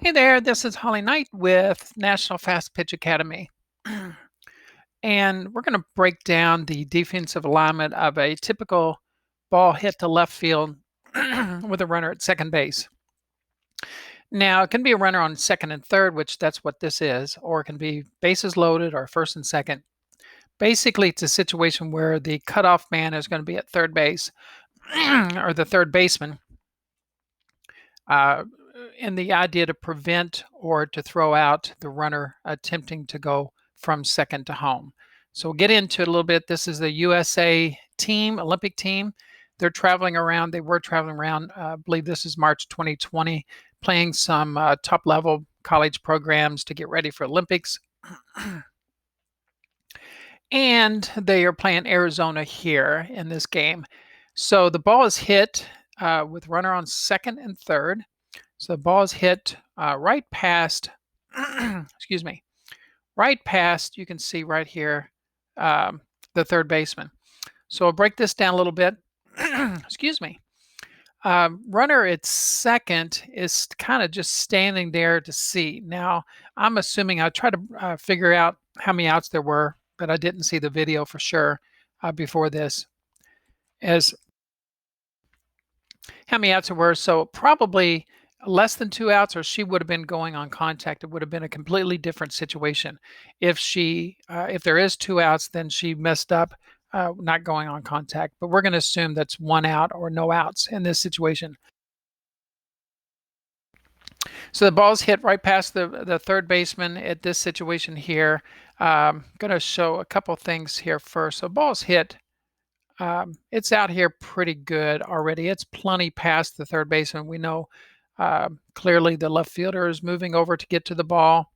Hey there, this is Holly Knight with National Fastpitch Academy. And we're going to break down the defensive alignment of a typical ball hit to left field with a runner at second base. Now, it can be a runner on second and third, which that's what this is, or it can be bases loaded or first and second. Basically, it's a situation where the cutoff man is going to be at third base or the third baseman. And the idea to prevent or to throw out the runner attempting to go from second to home. So we'll get into it a little bit. This is the USA team, Olympic team. They're traveling around. They were traveling around. I believe this is March 2020, playing some top-level college programs to get ready for Olympics. And they are playing Arizona here in this game. So the ball is hit with runner on second and third. So the ball is hit right past, excuse me, right past, you can see right here, the third baseman. So I'll break this down a little bit. Excuse me. Runner at second is kind of just standing there to see. Now, I'm assuming I tried to figure out how many outs there were, but I didn't see the video for sure before this as how many outs there were. So probably less than 2 outs, or she would have been going on contact. It would have been a completely different situation. If there is 2 outs, then she messed up, not going on contact. But we're going to assume that's 1 out or no outs in this situation. So the ball's hit right past the third baseman at this situation here. I'm going to show a couple things here first. So ball's hit. It's out here pretty good already. It's plenty past the third baseman. We know clearly the left fielder is moving over to get to the ball.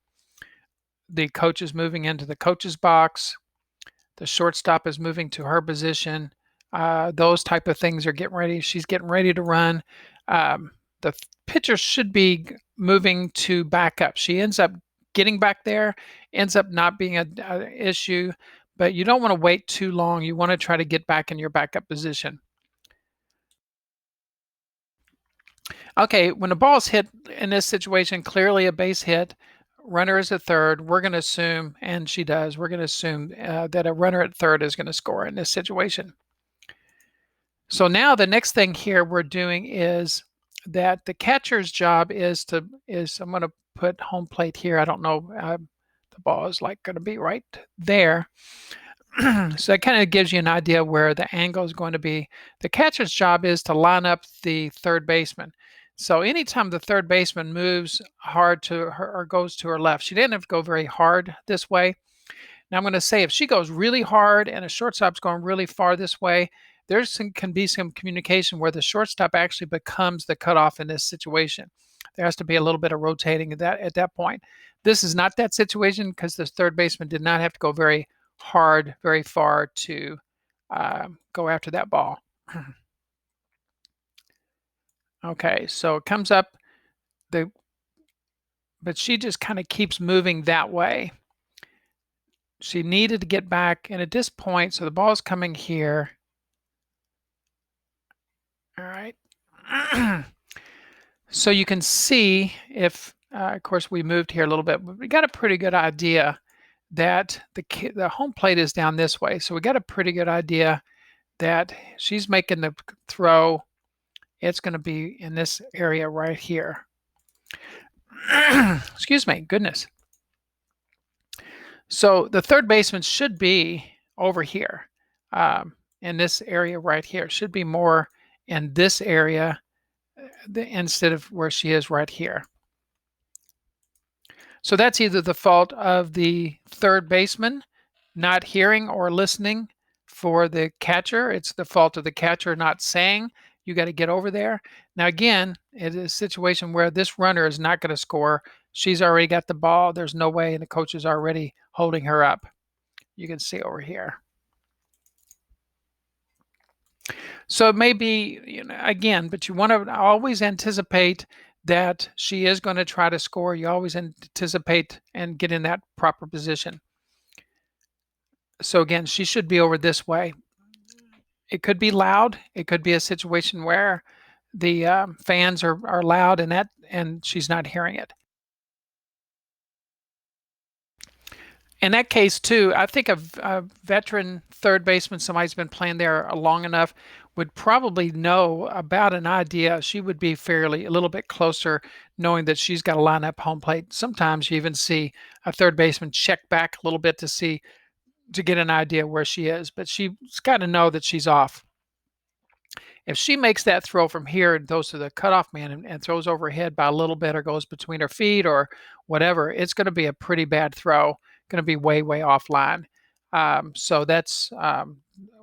The coach is moving into the coach's box. The shortstop is moving to her position. Those type of things are getting ready. She's getting ready to run. The pitcher should be moving to back up. She ends up getting back there, ends up not being an issue, but you don't want to wait too long. You want to try to get back in your backup position. Okay, when the ball is hit in this situation, clearly a base hit, runner is at third, we're going to assume, and she does, we're going to assume that a runner at third is going to score in this situation. So now the next thing here we're doing is that the catcher's job is I'm going to put home plate here. I don't know, the ball is like going to be right there. So that kind of gives you an idea where the angle is going to be. The catcher's job is to line up the third baseman. So anytime the third baseman moves hard to her or goes to her left, she didn't have to go very hard this way. Now I'm going to say if she goes really hard and a shortstop's going really far this way, can be some communication where the shortstop actually becomes the cutoff in this situation. There has to be a little bit of rotating at that point. This is not that situation because the third baseman did not have to go very hard, very far to go after that ball. Okay, so it comes up, but she just kind of keeps moving that way. She needed to get back, and at this point, so the ball is coming here. All right. So you can see if, of course, we moved here a little bit, but we got a pretty good idea that the home plate is down this way. So we got a pretty good idea that she's making the throw. It's going to be in this area right here. Excuse me, goodness. So the third baseman should be over here in this area right here. Should be more in this area instead of where she is right here. So that's either the fault of the third baseman not hearing or listening for the catcher. It's the fault of the catcher not saying, you got to get over there. Now, again, it is a situation where this runner is not going to score. She's already got the ball. There's no way, and the coach is already holding her up. You can see over here. So it may be, again, but you want to always anticipate that she is going to try to score. You always anticipate and get in that proper position. So again, she should be over this way. It could be loud. It could be a situation where the fans are loud and she's not hearing it. In that case, too, I think a veteran third baseman, somebody's been playing there long enough, would probably know about an idea. She would be fairly a little bit closer, knowing that she's got to line up home plate. Sometimes you even see a third baseman check back a little bit to get an idea where she is, but she's got to know that she's off. If she makes that throw from here and goes to the cutoff man and throws overhead by a little bit or goes between her feet or whatever, it's going to be a pretty bad throw, going to be way, way offline. So that's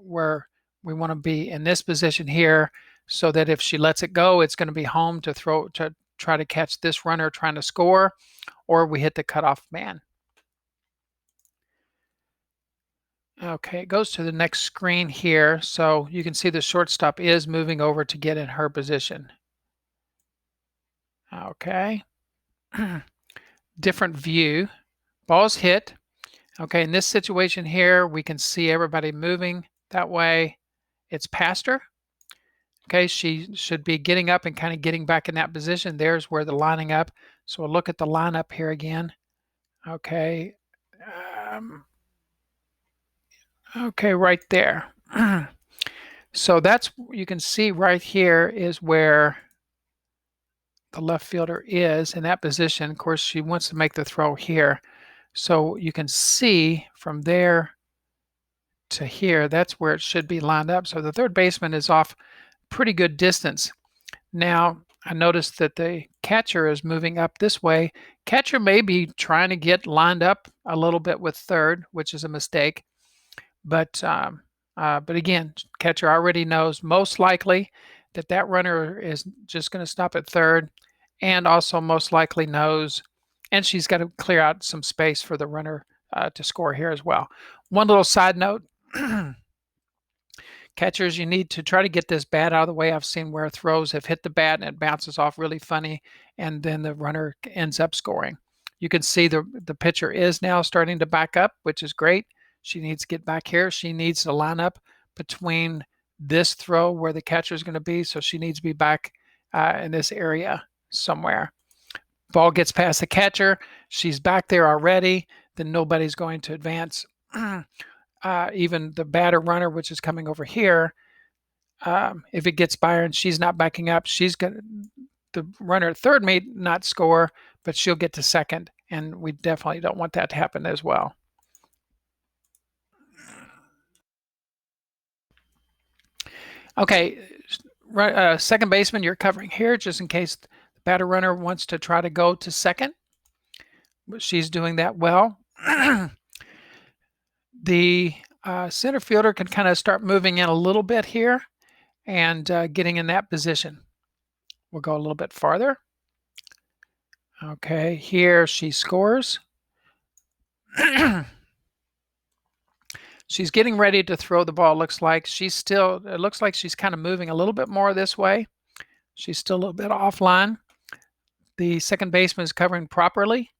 where we want to be in this position here so that if she lets it go, it's going to be home to throw to try to catch this runner trying to score, or we hit the cutoff man. Okay, it goes to the next screen here. So you can see the shortstop is moving over to get in her position. Okay. Different view. Ball's hit. Okay, in this situation here, we can see everybody moving that way. It's past her. Okay, she should be getting up and kind of getting back in that position. There's where they're lining up. So we'll look at the lineup here again. Okay. Okay, right there. So that's, you can see right here is where the left fielder is in that position. Of course, she wants to make the throw here. So you can see from there to here, that's where it should be lined up. So the third baseman is off pretty good distance. Now, I noticed that the catcher is moving up this way. Catcher may be trying to get lined up a little bit with third, which is a mistake. But again, catcher already knows most likely that that runner is just going to stop at third, and also most likely knows, and she's got to clear out some space for the runner to score here as well. One little side note. Catchers, you need to try to get this bat out of the way. I've seen where throws have hit the bat and it bounces off really funny, and then the runner ends up scoring. You can see the pitcher is now starting to back up, which is great. She needs to get back here. She needs to line up between this throw where the catcher is going to be, so she needs to be back in this area somewhere. Ball gets past the catcher. She's back there already. Then nobody's going to advance. Even the batter runner, which is coming over here, if it gets by her and she's not backing up, the runner at third may not score, but she'll get to second, and we definitely don't want that to happen as well. Okay, second baseman, you're covering here just in case the batter runner wants to try to go to second. She's doing that well. The center fielder can kind of start moving in a little bit here and getting in that position. We'll go a little bit farther. Okay, here she scores. She's getting ready to throw the ball. It looks like she's kind of moving a little bit more this way. She's still a little bit offline. The second baseman is covering properly.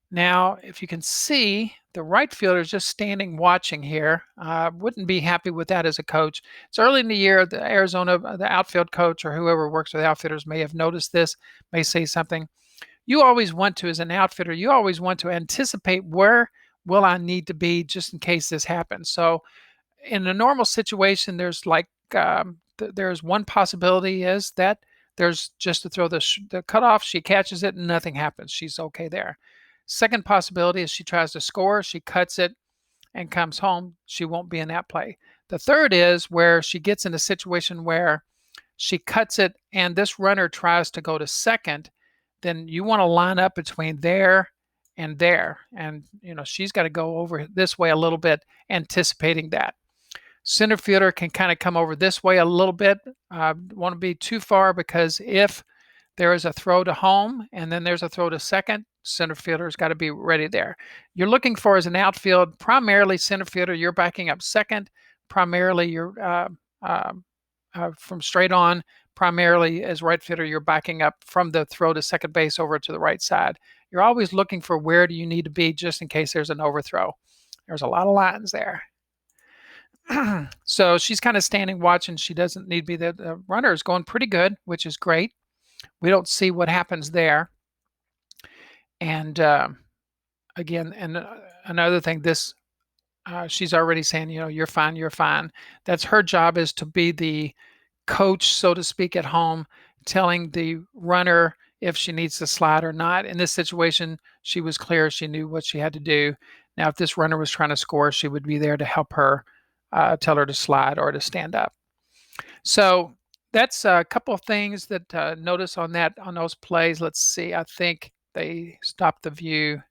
Now, if you can see, the right fielder is just standing watching here. Wouldn't be happy with that as a coach. It's early in the year. The outfield coach or whoever works with outfielders may have noticed this, may say something. You always want to, as an outfitter, you always want to anticipate where will I need to be just in case this happens. So in a normal situation, there's there's one possibility is that there's just to throw the cutoff, she catches it and nothing happens. She's okay there. Second possibility is she tries to score, she cuts it and comes home. She won't be in that play. The third is where she gets in a situation where she cuts it and this runner tries to go to second, then you want to line up between there and there. And, she's got to go over this way a little bit, anticipating that. Center fielder can kind of come over this way a little bit. Want to be too far because if there is a throw to home and then there's a throw to second, center fielder's got to be ready there. You're looking for as an outfield, primarily center fielder, you're backing up second. Primarily you're from straight on, primarily as right fielder, you're backing up from the throw to second base over to the right side. You're always looking for where do you need to be just in case there's an overthrow. There's a lot of lines there. So she's kind of standing watching. She doesn't need to be there. The runner is going pretty good, which is great. We don't see what happens there. And again, and another thing, this she's already saying, you're fine, you're fine. That's her job, is to be the coach, so to speak, at home, telling the runner if she needs to slide or not. In this situation, she was clear. She knew what she had to do. Now, if this runner was trying to score, she would be there to help her, tell her to slide or to stand up. So that's a couple of things that notice on those plays. Let's see. I think they stopped the view.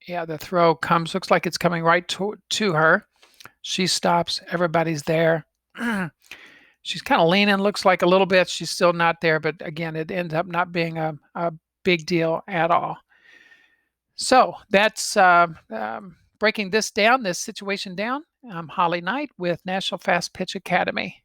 Yeah, the throw looks like it's coming right to her. She stops. Everybody's there. She's kind of leaning, looks like a little bit. She's still not there, but again, it ends up not being a big deal at all. So that's breaking this situation down. I'm Holly Knight with National Fast Pitch Academy.